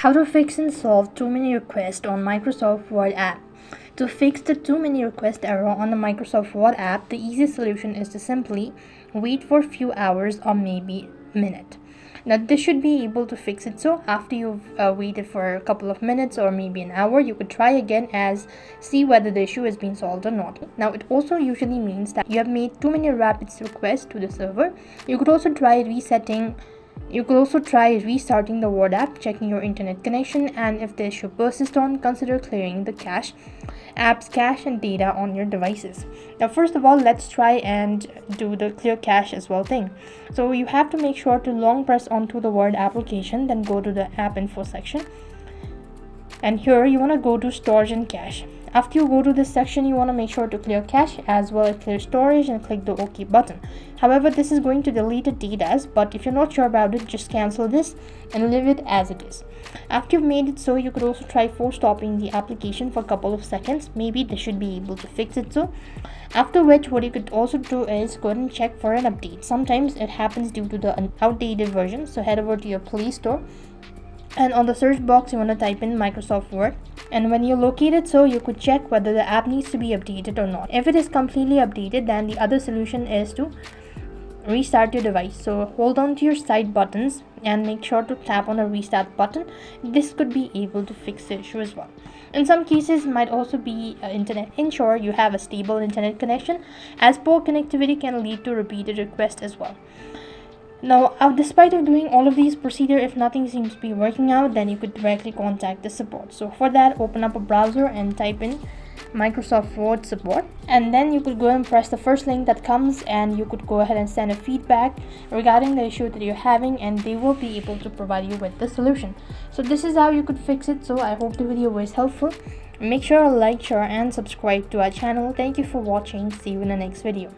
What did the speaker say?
How to fix and solve too many requests on Microsoft Word app. To fix the too many request error on the Microsoft Word app, the easiest solution is to simply wait for a few hours or maybe a minute. Now this should be able to fix it. So after you've waited for a couple of minutes or maybe an hour, you could try again as see whether the issue has been solved or not. Now it also usually means that you have made too many rapid requests to the server. You could also try restarting the Word app, checking your internet connection, and if the issue persists on, consider clearing the app's cache and data on your devices. Now first of all, let's try and do the clear cache as well thing. So you have to make sure to long press onto the Word application, then go to the app info section, and here you want to go to storage and cache. After you go to this section, you want to make sure to clear cache as well as clear storage and click the OK button. However, this is going to delete the data, but if you're not sure about it, just cancel this and leave it as it is. After you've made it so, you could also try force stopping the application for a couple of seconds. Maybe this should be able to fix it so. After which, what you could also do is go ahead and check for an update. Sometimes it happens due to the outdated version, so head over to your Play Store. And on the search box, you want to type in Microsoft Word. And when you locate it, so you could check whether the app needs to be updated or not. If it is completely updated, then the other solution is to restart your device. So hold on to your side buttons and make sure to tap on the restart button. This could be able to fix the issue as well. In some cases, might also be internet. Ensure you have a stable internet connection, as poor connectivity can lead to repeated requests as well. Now, despite of doing all of these procedures, if nothing seems to be working out, then you could directly contact the support. So for that, open up a browser and type in Microsoft Word support, and then you could go and press the first link that comes, and you could go ahead and send a feedback regarding the issue that you're having, and they will be able to provide you with the solution. So this is how you could fix it. So I hope the video was helpful. Make sure to like, share and subscribe to our channel. Thank you for watching. See you in the next video.